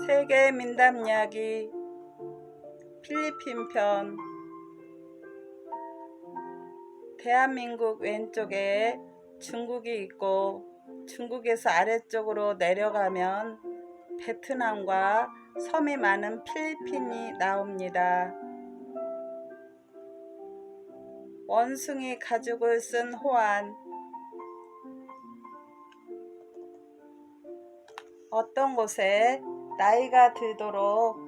세계 민담 이야기 필리핀 편. 대한민국 왼쪽에 중국이 있고 중국에서 아래쪽으로 내려가면 베트남과 섬이 많은 필리핀이 나옵니다. 원숭이 가죽을 쓴 호안. 어떤 곳에 나이가 들도록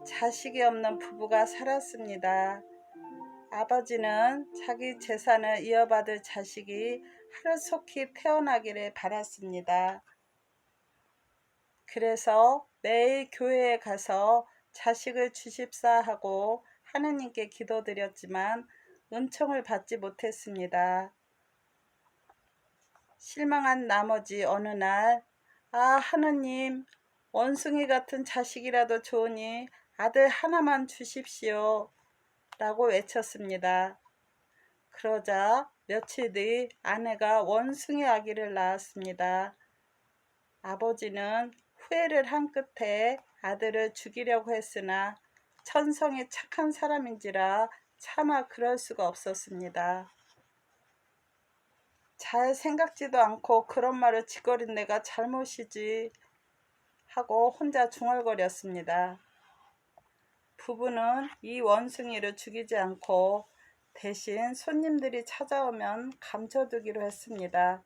자식이 없는 부부가 살았습니다. 아버지는 자기 재산을 이어받을 자식이 하루속히 태어나기를 바랐습니다. 그래서 매일 교회에 가서 자식을 주십사 하고 하느님께 기도드렸지만 은총을 받지 못했습니다. 실망한 나머지 어느 날, 하느님, 원숭이 같은 자식이라도 좋으니 아들 하나만 주십시오 라고 외쳤습니다. 그러자 며칠 뒤 아내가 원숭이 아기를 낳았습니다. 아버지는 후회를 한 끝에 아들을 죽이려고 했으나 천성이 착한 사람인지라 차마 그럴 수가 없었습니다. 잘 생각지도 않고 그런 말을 짓거린 내가 잘못이지 하고 혼자 중얼거렸습니다. 부부는 이 원숭이를 죽이지 않고 대신 손님들이 찾아오면 감춰두기로 했습니다.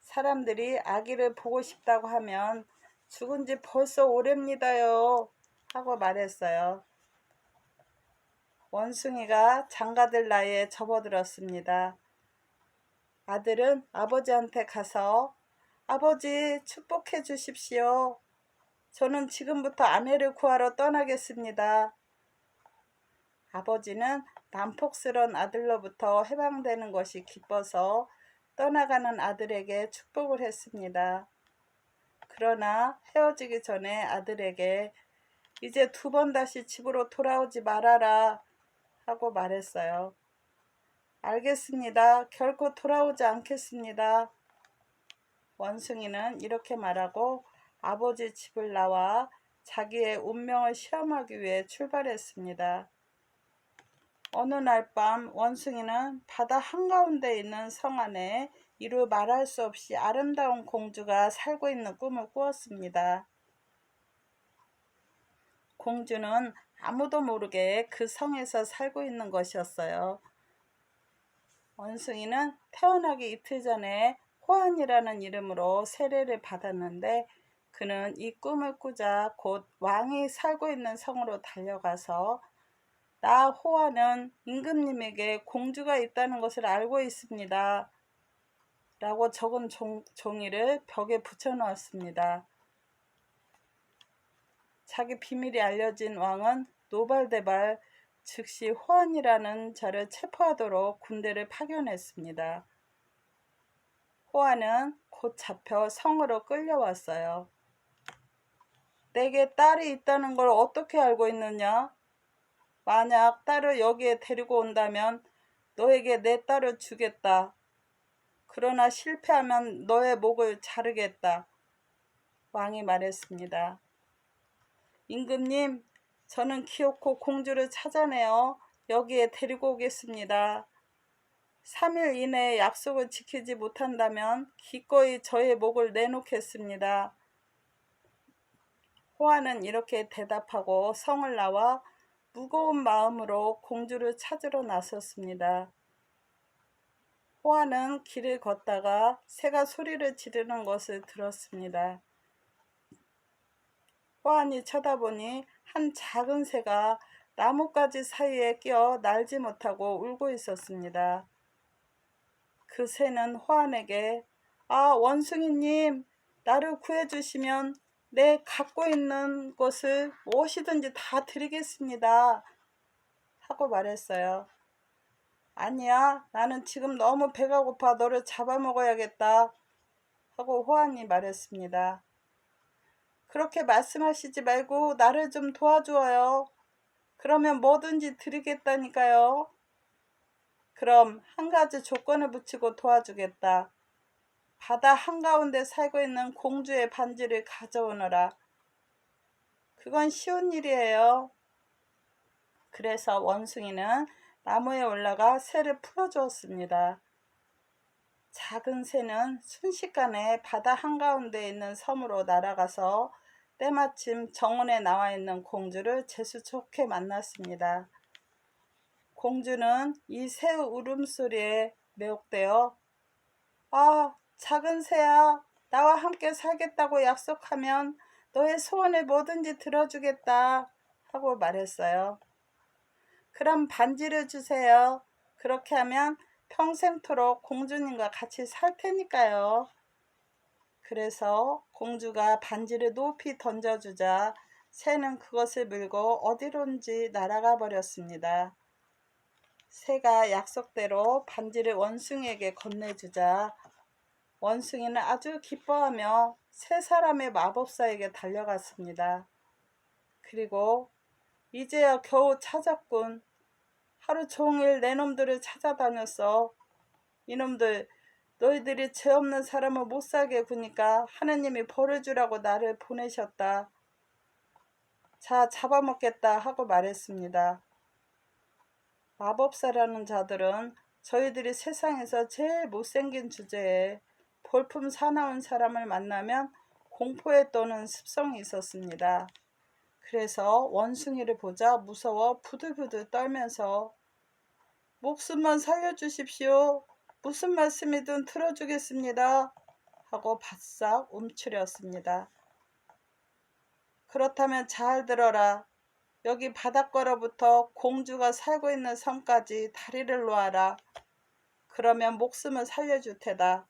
사람들이 아기를 보고 싶다고 하면 죽은 지 벌써 오래입니다요 하고 말했어요. 원숭이가 장가들 나이에 접어들었습니다. 아들은 아버지한테 가서 아버지 축복해 주십시오. 저는 지금부터 아내를 구하러 떠나겠습니다. 아버지는 난폭스러운 아들로부터 해방되는 것이 기뻐서 떠나가는 아들에게 축복을 했습니다. 그러나 헤어지기 전에 아들에게 이제 2번 다시 집으로 돌아오지 말아라 하고 말했어요. 알겠습니다. 결코 돌아오지 않겠습니다. 원숭이는 이렇게 말하고 아버지 집을 나와 자기의 운명을 시험하기 위해 출발했습니다. 어느 날 밤 원숭이는 바다 한가운데 있는 성 안에 이루 말할 수 없이 아름다운 공주가 살고 있는 꿈을 꾸었습니다. 공주는 아무도 모르게 그 성에서 살고 있는 것이었어요. 원숭이는 태어나기 이틀 전에 호안이라는 이름으로 세례를 받았는데 그는 이 꿈을 꾸자 곧 왕이 살고 있는 성으로 달려가서 나 호안은 임금님에게 공주가 있다는 것을 알고 있습니다 라고 적은 종이를 벽에 붙여 놓았습니다. 자기 비밀이 알려진 왕은 노발대발 즉시 호안이라는 자를 체포하도록 군대를 파견했습니다. 호안은 곧 잡혀 성으로 끌려왔어요. 내게 딸이 있다는 걸 어떻게 알고 있느냐? 만약 딸을 여기에 데리고 온다면 너에게 내 딸을 주겠다. 그러나 실패하면 너의 목을 자르겠다. 왕이 말했습니다. 임금님, 저는 기어코 공주를 찾아내어 여기에 데리고 오겠습니다. 3일 이내에 약속을 지키지 못한다면 기꺼이 저의 목을 내놓겠습니다. 호안은 이렇게 대답하고 성을 나와 무거운 마음으로 공주를 찾으러 나섰습니다. 호안은 길을 걷다가 새가 소리를 지르는 것을 들었습니다. 호안이 쳐다보니 한 작은 새가 나뭇가지 사이에 끼어 날지 못하고 울고 있었습니다. 그 새는 호안에게 원숭이님, 나를 구해주시면 내 갖고 있는 것을 무엇이든지 다 드리겠습니다 하고 말했어요. 아니야, 나는 지금 너무 배가 고파 너를 잡아먹어야겠다 하고 호안이 말했습니다. 그렇게 말씀하시지 말고 나를 좀 도와주어요. 그러면 뭐든지 드리겠다니까요. 그럼 한 가지 조건을 붙이고 도와주겠다. 바다 한가운데 살고 있는 공주의 반지를 가져오너라. 그건 쉬운 일이에요. 그래서 원숭이는 나무에 올라가 새를 풀어주었습니다. 작은 새는 순식간에 바다 한가운데 있는 섬으로 날아가서 때마침 정원에 나와 있는 공주를 재수 좋게 만났습니다. 공주는 이 새 울음소리에 매혹되어 아, 작은 새야, 나와 함께 살겠다고 약속하면 너의 소원을 뭐든지 들어주겠다 하고 말했어요. 그럼 반지를 주세요. 그렇게 하면 평생토록 공주님과 같이 살 테니까요. 그래서 공주가 반지를 높이 던져주자 새는 그것을 물고 어디론지 날아가 버렸습니다. 새가 약속대로 반지를 원숭이에게 건네주자 원숭이는 아주 기뻐하며 세 사람의 마법사에게 달려갔습니다. 그리고 이제야 겨우 찾았군. 하루 종일 내 놈들을 찾아다녔어. 이놈들, 너희들이 죄 없는 사람을 못 살게 구니까 하느님이 벌을 주라고 나를 보내셨다. 자, 잡아먹겠다 하고 말했습니다. 마법사라는 자들은 저희들이 세상에서 제일 못생긴 주제에 볼품 사나운 사람을 만나면 공포에 떠는 습성이 있었습니다. 그래서 원숭이를 보자 무서워 부들부들 떨면서 목숨만 살려주십시오. 무슨 말씀이든 들어주겠습니다. 하고 바싹 움츠렸습니다. 그렇다면 잘 들어라. 여기 바닷가로부터 공주가 살고 있는 섬까지 다리를 놓아라. 그러면 목숨을 살려줄 테다.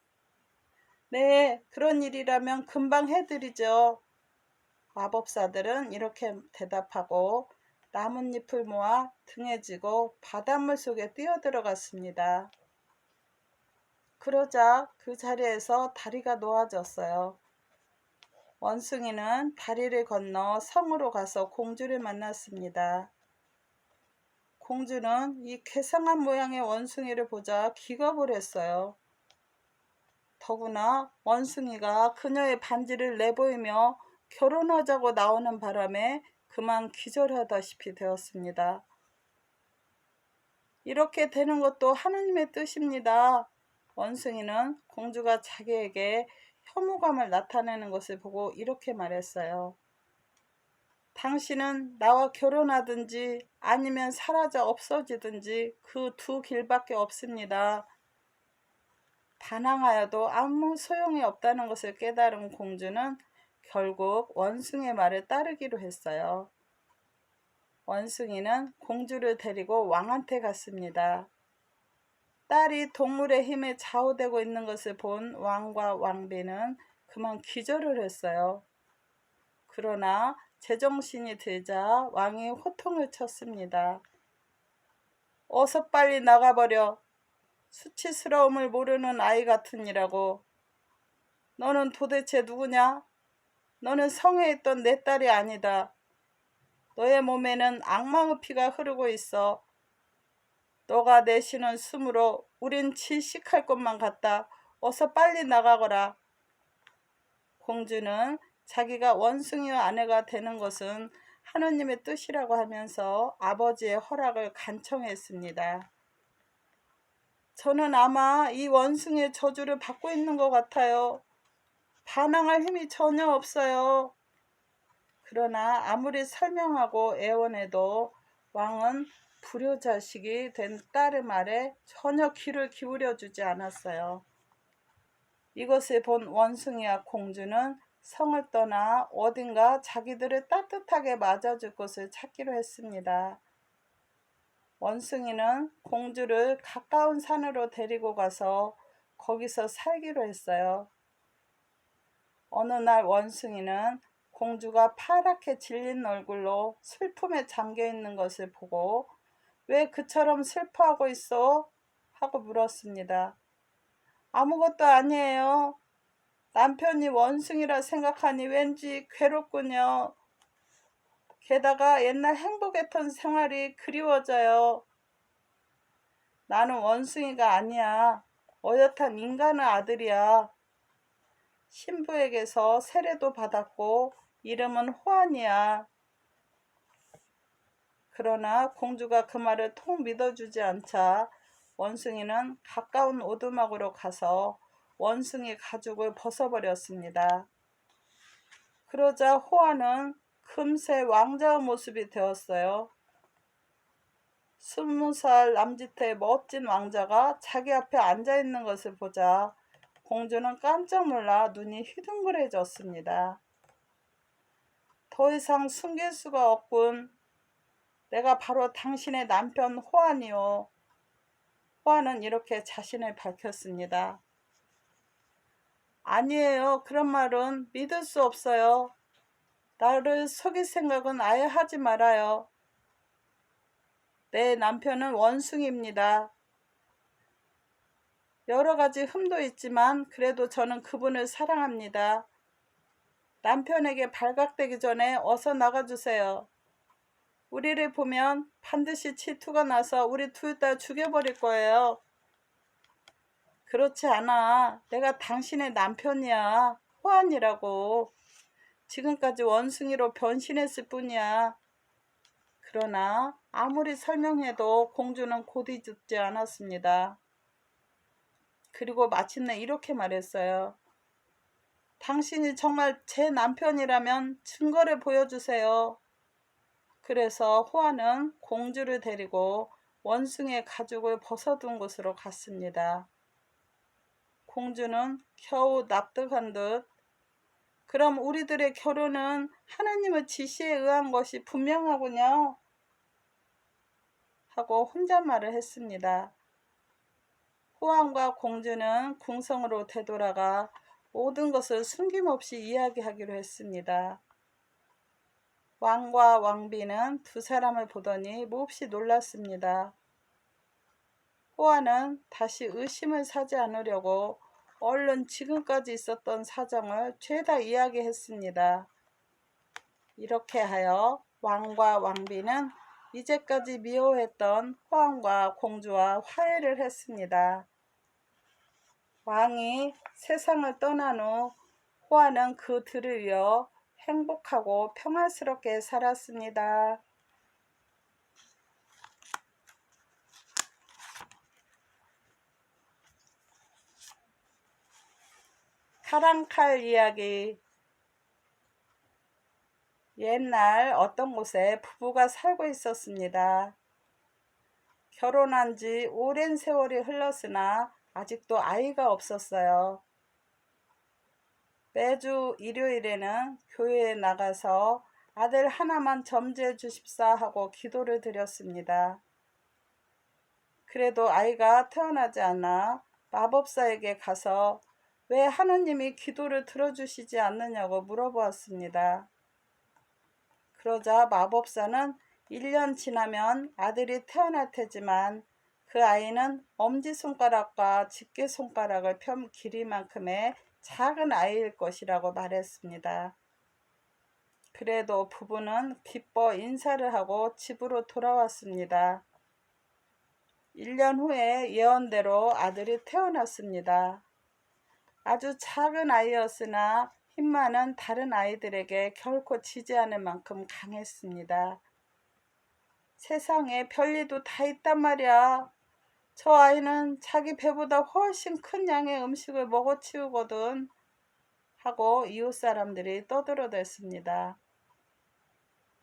네, 그런 일이라면 금방 해드리죠. 마법사들은 이렇게 대답하고 나뭇잎을 모아 등에 지고 바닷물 속에 뛰어들어갔습니다. 그러자 그 자리에서 다리가 놓아졌어요. 원숭이는 다리를 건너 성으로 가서 공주를 만났습니다. 공주는 이 괴상한 모양의 원숭이를 보자 기겁을 했어요. 더구나 원숭이가 그녀의 반지를 내보이며 결혼하자고 나오는 바람에 그만 기절하다시피 되었습니다. 이렇게 되는 것도 하느님의 뜻입니다. 원숭이는 공주가 자기에게 혐오감을 나타내는 것을 보고 이렇게 말했어요. 당신은 나와 결혼하든지 아니면 사라져 없어지든지 그 두 길밖에 없습니다. 반항하여도 아무 소용이 없다는 것을 깨달은 공주는 결국 원숭이의 말을 따르기로 했어요. 원숭이는 공주를 데리고 왕한테 갔습니다. 딸이 동물의 힘에 좌우되고 있는 것을 본 왕과 왕비는 그만 기절을 했어요. 그러나 제정신이 들자 왕이 호통을 쳤습니다. 어서 빨리 나가버려. 수치스러움을 모르는 아이 같으니라고. 너는 도대체 누구냐? 너는 성에 있던 내 딸이 아니다. 너의 몸에는 악마의 피가 흐르고 있어. 너가 내쉬는 숨으로 우린 질식할 것만 같다. 어서 빨리 나가거라. 공주는 자기가 원숭이의 아내가 되는 것은 하느님의 뜻이라고 하면서 아버지의 허락을 간청했습니다. 저는 아마 이 원숭이의 저주를 받고 있는 것 같아요. 반항할 힘이 전혀 없어요. 그러나 아무리 설명하고 애원해도 왕은 불효자식이 된 딸의 말에 전혀 귀를 기울여 주지 않았어요. 이것을 본 원숭이와 공주는 성을 떠나 어딘가 자기들을 따뜻하게 맞아줄 곳을 찾기로 했습니다. 원숭이는 공주를 가까운 산으로 데리고 가서 거기서 살기로 했어요. 어느 날 원숭이는 공주가 파랗게 질린 얼굴로 슬픔에 잠겨 있는 것을 보고 왜 그처럼 슬퍼하고 있어? 하고 물었습니다. 아무것도 아니에요. 남편이 원숭이라 생각하니 왠지 괴롭군요. 게다가 옛날 행복했던 생활이 그리워져요. 나는 원숭이가 아니야. 어엿한 인간의 아들이야. 신부에게서 세례도 받았고 이름은 호안이야. 그러나 공주가 그 말을 통 믿어주지 않자 원숭이는 가까운 오두막으로 가서 원숭이 가죽을 벗어버렸습니다. 그러자 호아는 금세 왕자의 모습이 되었어요. 20살 남짓의 멋진 왕자가 자기 앞에 앉아있는 것을 보자 공주는 깜짝 놀라 눈이 휘둥그레졌습니다. 더 이상 숨길 수가 없군. 내가 바로 당신의 남편 호안이요. 호안은 이렇게 자신을 밝혔습니다. 아니에요. 그런 말은 믿을 수 없어요. 나를 속일 생각은 아예 하지 말아요. 내 남편은 원숭이입니다. 여러 가지 흠도 있지만 그래도 저는 그분을 사랑합니다. 남편에게 발각되기 전에 어서 나가주세요. 우리를 보면 반드시 질투가 나서 우리 둘 다 죽여버릴 거예요. 그렇지 않아. 내가 당신의 남편이야. 호안이라고. 지금까지 원숭이로 변신했을 뿐이야. 그러나 아무리 설명해도 공주는 곧이 듣지 않았습니다. 그리고 마침내 이렇게 말했어요. 당신이 정말 제 남편이라면 증거를 보여주세요. 그래서 호안은 공주를 데리고 원숭이의 가죽을 벗어둔 곳으로 갔습니다. 공주는 겨우 납득한 듯 그럼 우리들의 결혼은 하나님의 지시에 의한 것이 분명하군요. 하고 혼잣말을 했습니다. 호안과 공주는 궁성으로 되돌아가 모든 것을 숨김없이 이야기하기로 했습니다. 왕과 왕비는 두 사람을 보더니 몹시 놀랐습니다. 호안은 다시 의심을 사지 않으려고 얼른 지금까지 있었던 사정을 죄다 이야기했습니다. 이렇게 하여 왕과 왕비는 이제까지 미워했던 호안과 공주와 화해를 했습니다. 왕이 세상을 떠난 후 호안은 그 들을 이어 행복하고 평안스럽게 살았습니다. 칼랑 칼 이야기. 옛날 어떤 곳에 부부가 살고 있었습니다. 결혼한 지 오랜 세월이 흘렀으나 아직도 아이가 없었어요. 매주 일요일에는 교회에 나가서 아들 하나만 점지해 주십사 하고 기도를 드렸습니다. 그래도 아이가 태어나지 않아 마법사에게 가서 왜 하느님이 기도를 들어주시지 않느냐고 물어보았습니다. 그러자 마법사는 1년 지나면 아들이 태어날 테지만 그 아이는 엄지손가락과 집게손가락을 편 길이만큼의 작은 아이일 것이라고 말했습니다. 그래도 부부는 기뻐 인사를 하고 집으로 돌아왔습니다. 1년 후에 예언대로 아들이 태어났습니다. 아주 작은 아이였으나 힘 많은 다른 아이들에게 결코 지지 않을 만큼 강했습니다. 세상에 별일도 다 있단 말이야. 저 아이는 자기 배보다 훨씬 큰 양의 음식을 먹어치우거든 하고 이웃 사람들이 떠들어댔습니다.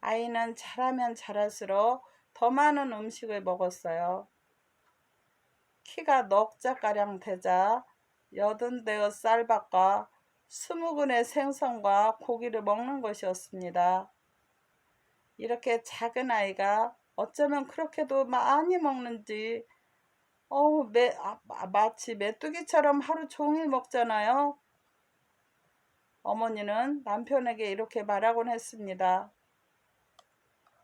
아이는 자라면 자랄수록 더 많은 음식을 먹었어요. 키가 넉 자가량 되자 80대의 쌀밥과 20근의 생선과 고기를 먹는 것이었습니다. 이렇게 작은 아이가 어쩌면 그렇게도 많이 먹는지 마치 메뚜기처럼 하루 종일 먹잖아요. 어머니는 남편에게 이렇게 말하곤 했습니다.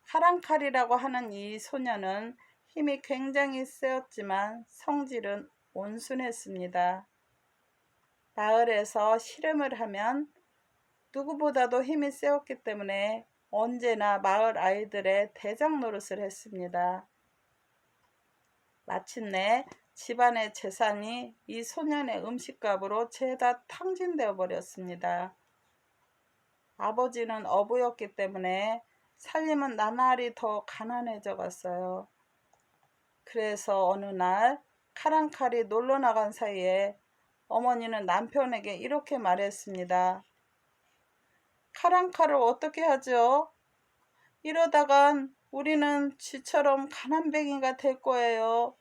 카랑칼이라고 하는 이 소녀는 힘이 굉장히 세었지만 성질은 온순했습니다. 마을에서 씨름을 하면 누구보다도 힘이 세었기 때문에 언제나 마을 아이들의 대장 노릇을 했습니다. 마침내 집안의 재산이 이 소년의 음식값으로 죄다 탕진되어 버렸습니다. 아버지는 어부였기 때문에 살림은 나날이 더 가난해져 갔어요. 그래서 어느 날 칼한 칼이 놀러 나간 사이에 어머니는 남편에게 이렇게 말했습니다. 칼한 칼을 어떻게 하죠? 이러다간 우리는 쥐처럼 가난뱅이가 될 거예요.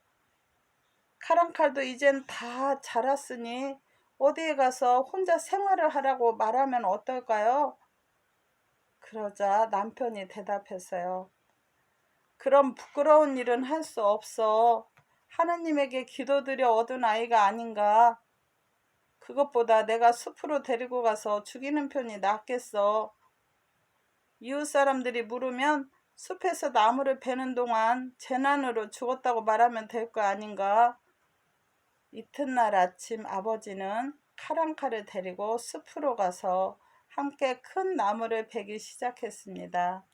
칼한 칼도 이젠 다 자랐으니 어디에 가서 혼자 생활을 하라고 말하면 어떨까요? 그러자 남편이 대답했어요. 그럼 부끄러운 일은 할 수 없어. 하느님에게 기도드려 얻은 아이가 아닌가. 그것보다 내가 숲으로 데리고 가서 죽이는 편이 낫겠어. 이웃 사람들이 물으면 숲에서 나무를 베는 동안 재난으로 죽었다고 말하면 될 거 아닌가. 이튿날 아침 아버지는 칼 한 칼을 데리고 숲으로 가서 함께 큰 나무를 베기 시작했습니다.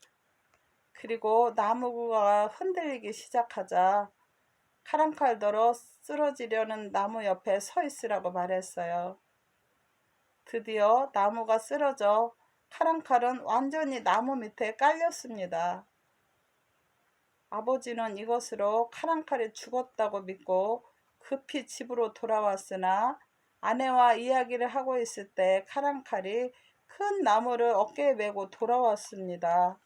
그리고 나무가 흔들리기 시작하자 칼 한 칼더러 쓰러지려는 나무 옆에 서 있으라고 말했어요. 드디어 나무가 쓰러져 칼 한 칼은 완전히 나무 밑에 깔렸습니다. 아버지는 이것으로 칼 한 칼이 죽었다고 믿고 급히 집으로 돌아왔으나 아내와 이야기를 하고 있을 때 칼 한 칼이 큰 나무를 어깨에 메고 돌아왔습니다.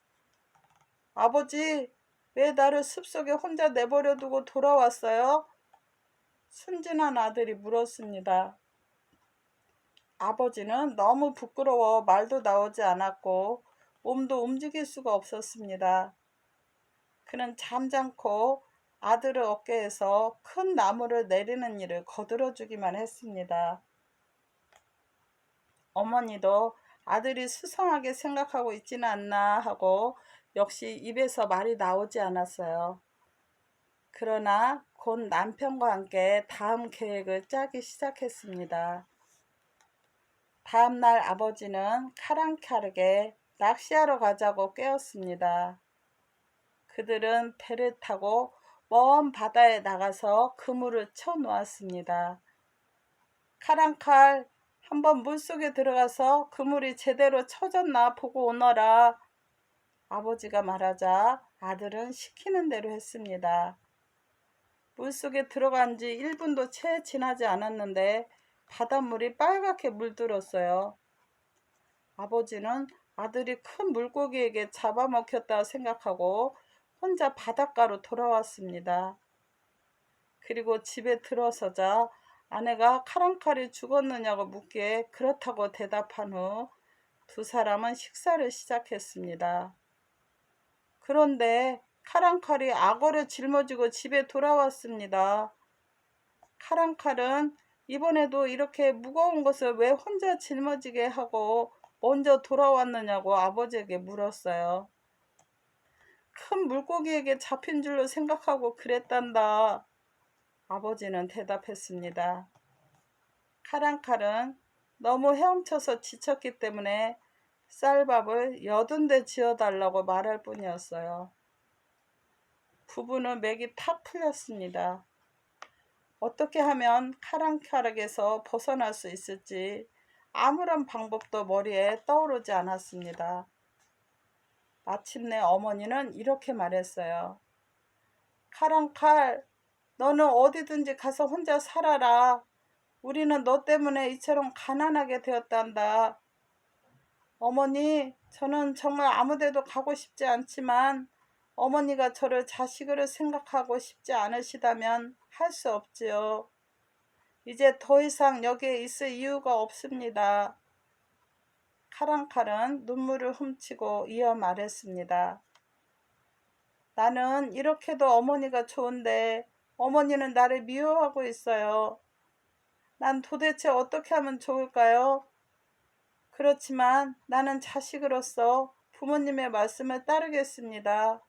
아버지, 왜 나를 숲속에 혼자 내버려 두고 돌아왔어요? 순진한 아들이 물었습니다. 아버지는 너무 부끄러워 말도 나오지 않았고 몸도 움직일 수가 없었습니다. 그는 잠잠코 아들의 어깨에서 큰 나무를 내리는 일을 거들어 주기만 했습니다. 어머니도 아들이 수상하게 생각하고 있지는 않나 하고 역시 입에서 말이 나오지 않았어요. 그러나 곧 남편과 함께 다음 계획을 짜기 시작했습니다. 다음 날 아버지는 칼 한 칼에게 낚시하러 가자고 깨웠습니다. 그들은 배를 타고 먼 바다에 나가서 그물을 쳐 놓았습니다. 칼 한 칼, 한번 물속에 들어가서 그물이 제대로 쳐졌나 보고 오너라. 아버지가 말하자 아들은 시키는 대로 했습니다. 물속에 들어간 지 1분도 채 지나지 않았는데 바닷물이 빨갛게 물들었어요. 아버지는 아들이 큰 물고기에게 잡아먹혔다 생각하고 혼자 바닷가로 돌아왔습니다. 그리고 집에 들어서자 아내가 칼 한 칼이 죽었느냐고 묻기에 그렇다고 대답한 후 두 사람은 식사를 시작했습니다. 그런데 칼 한 칼이 악어를 짊어지고 집에 돌아왔습니다. 칼 한 칼은 이번에도 이렇게 무거운 것을 왜 혼자 짊어지게 하고 먼저 돌아왔느냐고 아버지에게 물었어요. 큰 물고기에게 잡힌 줄로 생각하고 그랬단다. 아버지는 대답했습니다. 칼 한 칼은 너무 헤엄쳐서 지쳤기 때문에 쌀밥을 80대 지어달라고 말할 뿐이었어요. 부부는 맥이 탁 풀렸습니다. 어떻게 하면 칼 한 칼에게서 벗어날 수 있을지 아무런 방법도 머리에 떠오르지 않았습니다. 마침내 어머니는 이렇게 말했어요. 칼 한 칼, 너는 어디든지 가서 혼자 살아라. 우리는 너 때문에 이처럼 가난하게 되었단다. 어머니, 저는 정말 아무데도 가고 싶지 않지만 어머니가 저를 자식으로 생각하고 싶지 않으시다면 할 수 없지요. 이제 더 이상 여기에 있을 이유가 없습니다. 칼 한 칼은 눈물을 훔치고 이어 말했습니다. 나는 이렇게도 어머니가 좋은데 어머니는 나를 미워하고 있어요. 난 도대체 어떻게 하면 좋을까요? 그렇지만 나는 자식으로서 부모님의 말씀을 따르겠습니다.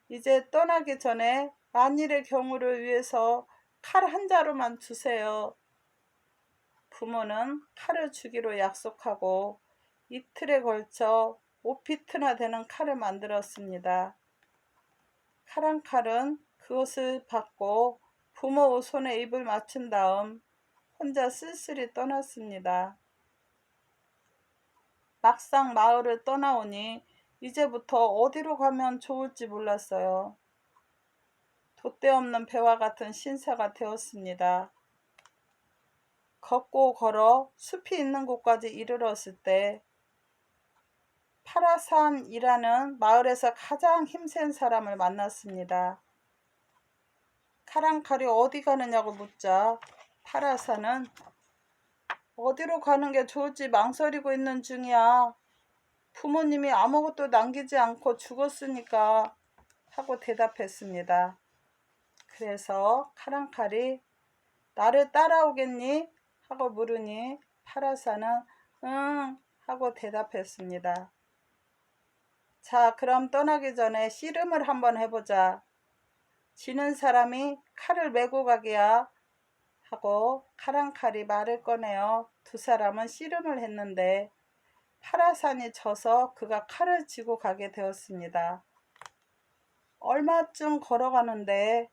이제 떠나기 전에 만일의 경우를 위해서 칼 한 자루만 주세요. 부모는 칼을 주기로 약속하고 이틀에 걸쳐 5피트나 되는 칼을 만들었습니다. 칼 한 칼은 그것을 받고 부모 손에 입을 맞춘 다음 혼자 쓸쓸히 떠났습니다. 막상 마을을 떠나오니 이제부터 어디로 가면 좋을지 몰랐어요. 돛대 없는 배와 같은 신사가 되었습니다. 걷고 걸어 숲이 있는 곳까지 이르렀을 때 파라산이라는 마을에서 가장 힘센 사람을 만났습니다. 카랑칼이 어디 가느냐고 묻자 파라산은 어디로 가는 게 좋을지 망설이고 있는 중이야. 부모님이 아무것도 남기지 않고 죽었으니까 하고 대답했습니다. 그래서 카랑칼이 나를 따라오겠니? 하고 물으니 파라산은 응 하고 대답했습니다. 자, 그럼 떠나기 전에 씨름을 한번 해보자. 지는 사람이 칼을 메고 가기야 하고 카랑칼이 말을 꺼내어 두 사람은 씨름을 했는데 파라산이 져서 그가 칼을 쥐고 가게 되었습니다. 얼마쯤 걸어가는데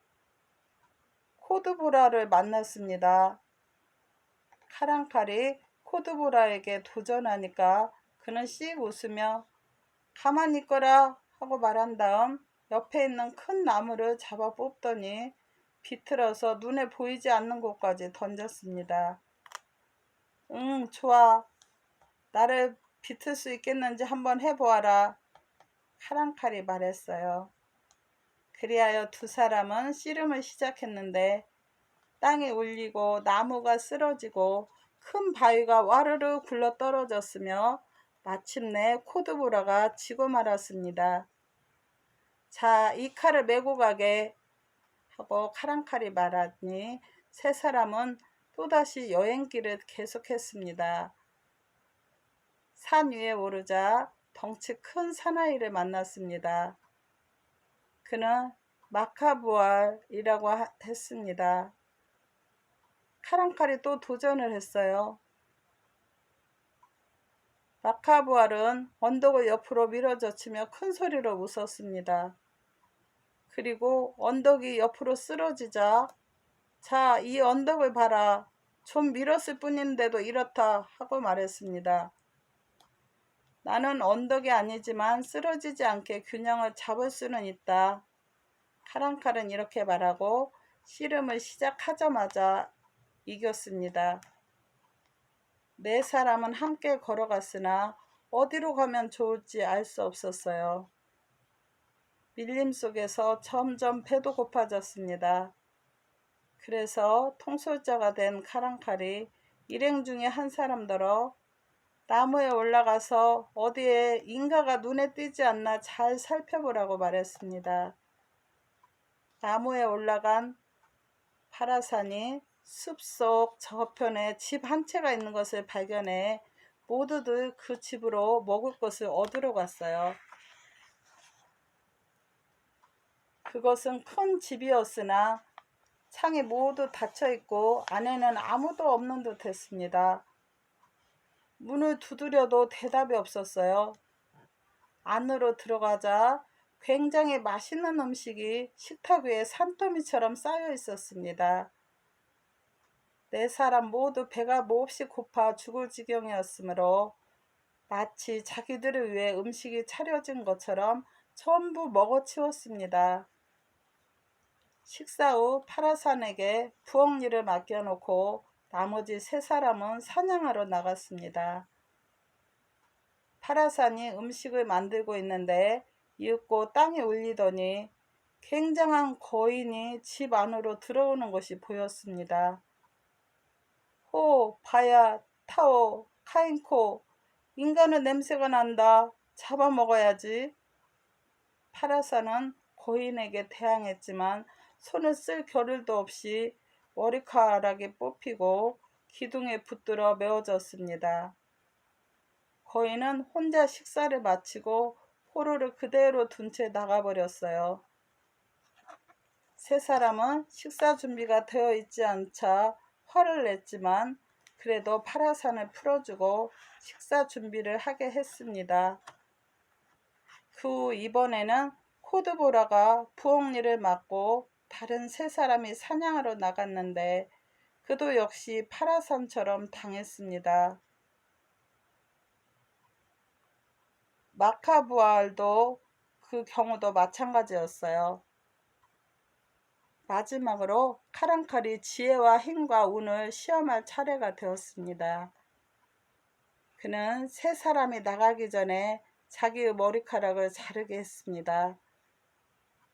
코드브라를 만났습니다. 카랑칼이 코드브라에게 도전하니까 그는 씩 웃으며 가만히 있거라 하고 말한 다음 옆에 있는 큰 나무를 잡아 뽑더니 비틀어서 눈에 보이지 않는 곳까지 던졌습니다. 응, 좋아. 나를 비틀 수 있겠는지 한번 해보아라. 카랑칼이 말했어요. 그리하여 두 사람은 씨름을 시작했는데 땅이 울리고 나무가 쓰러지고 큰 바위가 와르르 굴러 떨어졌으며 마침내 코드브라가 지고 말았습니다. 자, 이 칼을 메고 가게 하고 카랑칼이 말하니 세 사람은 또다시 여행길을 계속했습니다. 산 위에 오르자 덩치 큰 사나이를 만났습니다. 그는 마카부알이라고 했습니다. 카랑칼이 또 도전을 했어요. 마카부알은 언덕을 옆으로 밀어젖히며 큰 소리로 웃었습니다. 그리고 언덕이 옆으로 쓰러지자 자, 이 언덕을 봐라. 좀 밀었을 뿐인데도 이렇다 하고 말했습니다. 나는 언덕이 아니지만 쓰러지지 않게 균형을 잡을 수는 있다. 카랑칼은 이렇게 말하고 씨름을 시작하자마자 이겼습니다. 네 사람은 함께 걸어갔으나 어디로 가면 좋을지 알 수 없었어요. 밀림 속에서 점점 배도 고파졌습니다. 그래서 통솔자가 된 카랑칼이 일행 중에 한 사람더러 나무에 올라가서 어디에 인가가 눈에 띄지 않나 잘 살펴보라고 말했습니다. 나무에 올라간 파라산이 숲속 저편에 집 한 채가 있는 것을 발견해 모두들 그 집으로 먹을 것을 얻으러 갔어요. 그것은 큰 집이었으나 창이 모두 닫혀 있고 안에는 아무도 없는 듯 했습니다. 문을 두드려도 대답이 없었어요. 안으로 들어가자 굉장히 맛있는 음식이 식탁 위에 산더미처럼 쌓여 있었습니다. 네 사람 모두 배가 몹시 고파 죽을 지경이었으므로 마치 자기들을 위해 음식이 차려진 것처럼 전부 먹어치웠습니다. 식사 후 파라산에게 부엌 일을 맡겨놓고 나머지 세 사람은 사냥하러 나갔습니다. 파라산이 음식을 만들고 있는데 이윽고 땅이 울리더니 굉장한 거인이 집 안으로 들어오는 것이 보였습니다. 호, 바야, 타오, 카인코, 인간의 냄새가 난다. 잡아먹어야지. 파라산은 거인에게 대항했지만 손을 쓸 겨를도 없이 머리카락이 뽑히고 기둥에 붙들어 메어졌습니다. 거인은 혼자 식사를 마치고 포로를 그대로 둔 채 나가버렸어요. 세 사람은 식사 준비가 되어 있지 않자 화를 냈지만 그래도 파라산을 풀어주고 식사 준비를 하게 했습니다. 그 후 이번에는 코드보라가 부엌 일을 맡고 다른 세 사람이 사냥하러 나갔는데 그도 역시 파라산처럼 당했습니다. 마카부알도 그 경우도 마찬가지였어요. 마지막으로 카랑칼이 지혜와 힘과 운을 시험할 차례가 되었습니다. 그는 세 사람이 나가기 전에 자기의 머리카락을 자르게 했습니다.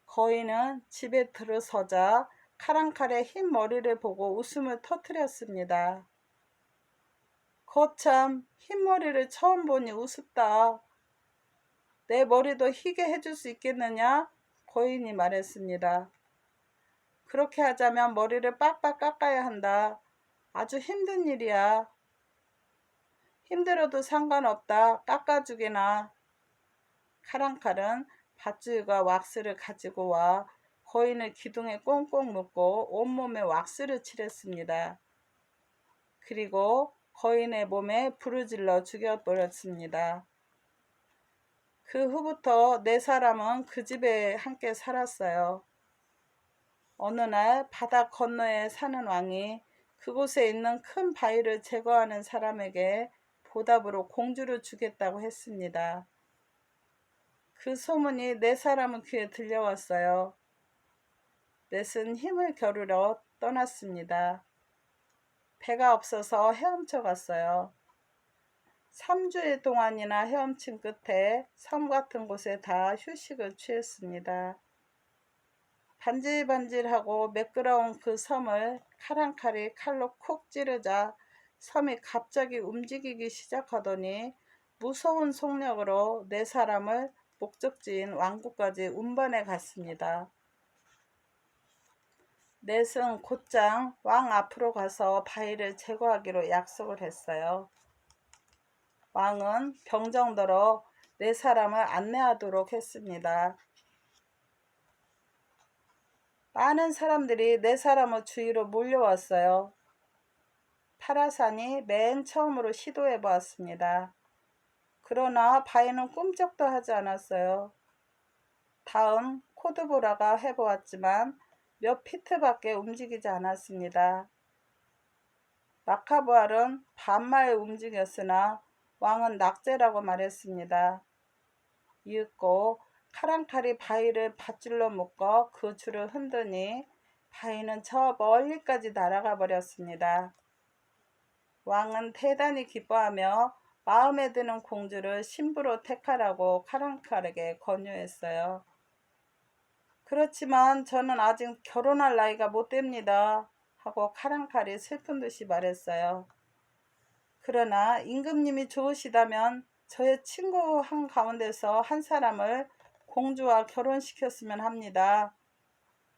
거인은 집에 들어서자 카랑칼의 흰 머리를 보고 웃음을 터뜨렸습니다. 거참, 흰 머리를 처음 보니 우습다. 내 머리도 희게 해줄 수 있겠느냐? 거인이 말했습니다. 그렇게 하자면 머리를 빡빡 깎아야 한다. 아주 힘든 일이야. 힘들어도 상관없다. 깎아주게나. 카랑칼은 밧줄과 왁스를 가지고 와 거인을 기둥에 꽁꽁 묶고 온몸에 왁스를 칠했습니다. 그리고 거인의 몸에 불을 질러 죽여버렸습니다. 그 후부터 네 사람은 그 집에 함께 살았어요. 어느 날 바다 건너에 사는 왕이 그곳에 있는 큰 바위를 제거하는 사람에게 보답으로 공주를 주겠다고 했습니다. 그 소문이 네 사람의 귀에 들려왔어요. 넷은 힘을 겨루러 떠났습니다. 배가 없어서 헤엄쳐 갔어요. 3주일 동안이나 헤엄친 끝에 섬 같은 곳에 다 휴식을 취했습니다. 반질반질하고 매끄러운 그 섬을 카랑칼이 칼로 콕 찌르자 섬이 갑자기 움직이기 시작하더니 무서운 속력으로 네 사람을 목적지인 왕국까지 운반해 갔습니다. 넷은 곧장 왕 앞으로 가서 바위를 제거하기로 약속을 했어요. 왕은 병정더러 네 사람을 안내하도록 했습니다. 많은 사람들이 네 사람의 주위로 몰려왔어요. 파라산이 맨 처음으로 시도해 보았습니다. 그러나 바위는 꿈쩍도 하지 않았어요. 다음 코드보라가 해보았지만 몇 피트밖에 움직이지 않았습니다. 마카부알은 반말 움직였으나 왕은 낙제라고 말했습니다. 이윽고 카랑칼이 바위를 밧줄로 묶어 그 줄을 흔드니 바위는 저 멀리까지 날아가 버렸습니다. 왕은 대단히 기뻐하며 마음에 드는 공주를 신부로 택하라고 카랑칼에게 권유했어요. 그렇지만 저는 아직 결혼할 나이가 못 됩니다. 하고 카랑칼이 슬픈 듯이 말했어요. 그러나 임금님이 좋으시다면 저의 친구 한 가운데서 한 사람을 공주와 결혼시켰으면 합니다.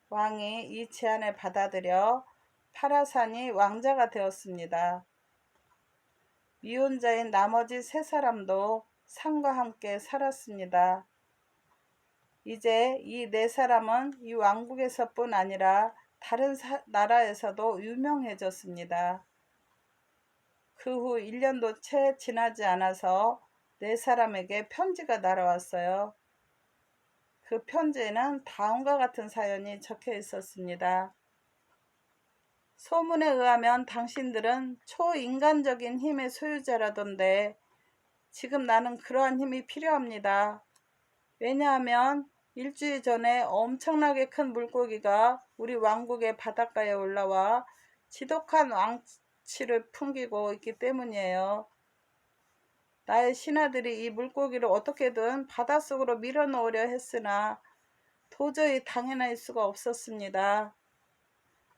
왕이 이 제안을 받아들여 파라산이 왕자가 되었습니다. 미혼자인 나머지 세 사람도 상과 함께 살았습니다. 이제 이 네 사람은 이 왕국에서뿐 아니라 다른 나라에서도 유명해졌습니다. 그 후 1년도 채 지나지 않아서 네 사람에게 편지가 날아왔어요. 그 편지에는 다음과 같은 사연이 적혀 있었습니다. 소문에 의하면 당신들은 초인간적인 힘의 소유자라던데 지금 나는 그러한 힘이 필요합니다. 왜냐하면 일주일 전에 엄청나게 큰 물고기가 우리 왕국의 바닷가에 올라와 지독한 왕치를 풍기고 있기 때문이에요. 나의 신하들이 이 물고기를 어떻게든 바닷속으로 밀어넣으려 했으나 도저히 당해낼 수가 없었습니다.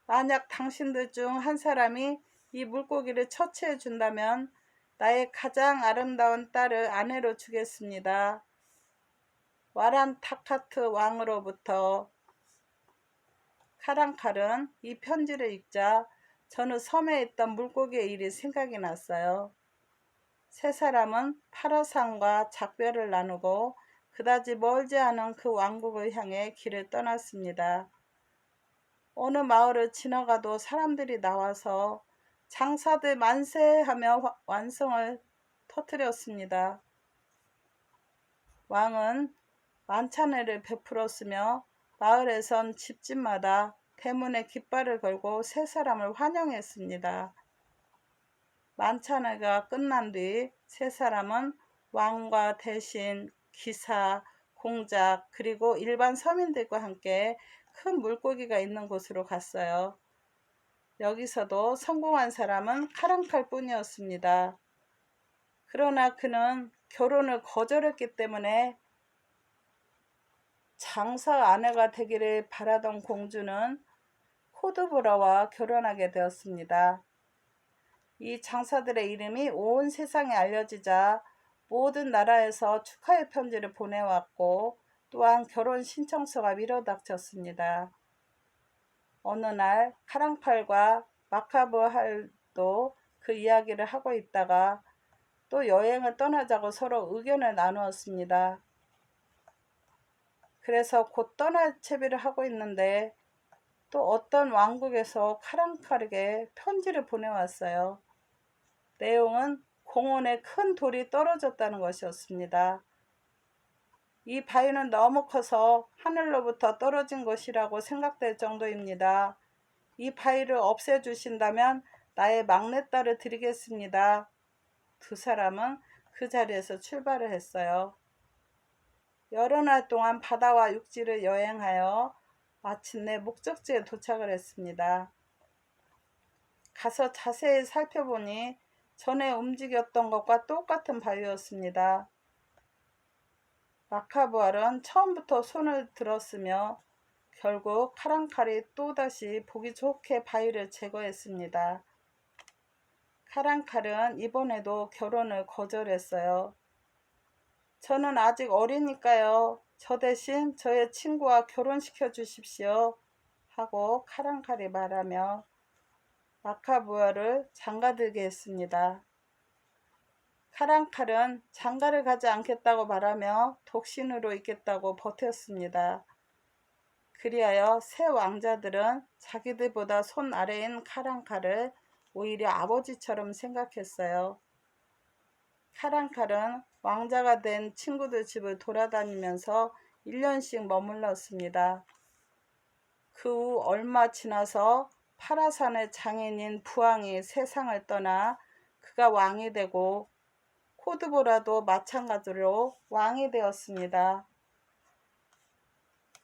만약 당신들 중 한 사람이 이 물고기를 처치해 준다면 나의 가장 아름다운 딸을 아내로 주겠습니다. 와란타카트 왕으로부터. 카랑칼은 이 편지를 읽자 저는 섬에 있던 물고기의 일이 생각이 났어요. 세 사람은 파라산과 작별을 나누고 그다지 멀지 않은 그 왕국을 향해 길을 떠났습니다. 어느 마을을 지나가도 사람들이 나와서 장사들 만세하며 완성을 터뜨렸습니다. 왕은 만찬회를 베풀었으며 마을에선 집집마다 대문에 깃발을 걸고 세 사람을 환영했습니다. 만찬회가 끝난 뒤 세 사람은 왕과 대신 기사, 공작, 그리고 일반 서민들과 함께 큰 물고기가 있는 곳으로 갔어요. 여기서도 성공한 사람은 카랑칼 뿐이었습니다. 그러나 그는 결혼을 거절했기 때문에 장사 아내가 되기를 바라던 공주는 코드브라와 결혼하게 되었습니다. 이 장사들의 이름이 온 세상에 알려지자 모든 나라에서 축하의 편지를 보내왔고 또한 결혼 신청서가 밀어닥쳤습니다. 어느 날 카랑칼과 마카브할도 그 이야기를 하고 있다가 또 여행을 떠나자고 서로 의견을 나누었습니다. 그래서 곧 떠날 채비를 하고 있는데 또 어떤 왕국에서 카랑칼에게 편지를 보내왔어요. 내용은 공원에 큰 돌이 떨어졌다는 것이었습니다. 이 바위는 너무 커서 하늘로부터 떨어진 것이라고 생각될 정도입니다. 이 바위를 없애주신다면 나의 막내딸을 드리겠습니다. 두 사람은 그 자리에서 출발을 했어요. 여러 날 동안 바다와 육지를 여행하여 마침내 목적지에 도착을 했습니다. 가서 자세히 살펴보니 전에 움직였던 것과 똑같은 바위였습니다. 마카부알은 처음부터 손을 들었으며 결국 카랑칼이 또다시 보기 좋게 바위를 제거했습니다. 카랑칼은 이번에도 결혼을 거절했어요. 저는 아직 어리니까요. 저 대신 저의 친구와 결혼시켜 주십시오. 하고 카랑칼이 말하며 마카부알을 장가들게 했습니다. 카랑칼은 장가를 가지 않겠다고 말하며 독신으로 있겠다고 버텼습니다. 그리하여 새 왕자들은 자기들보다 손 아래인 카랑칼을 오히려 아버지처럼 생각했어요. 카랑칼은 왕자가 된 친구들 집을 돌아다니면서 1년씩 머물렀습니다. 그 후 얼마 지나서 파라산의 장인인 부왕이 세상을 떠나 그가 왕이 되고 코드보라도 마찬가지로 왕이 되었습니다.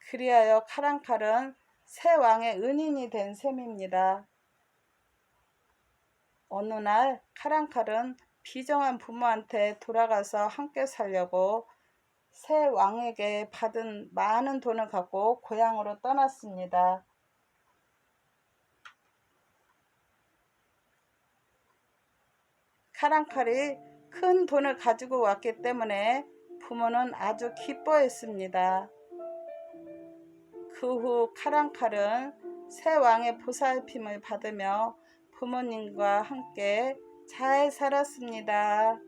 그리하여 카랑칼은 새 왕의 은인이 된 셈입니다. 어느 날 카랑칼은 비정한 부모한테 돌아가서 함께 살려고 새 왕에게 받은 많은 돈을 갖고 고향으로 떠났습니다. 카랑칼이 큰 돈을 가지고 왔기 때문에 부모는 아주 기뻐했습니다. 그 후 카랑칼은 새 왕의 보살핌을 받으며 부모님과 함께 잘 살았습니다.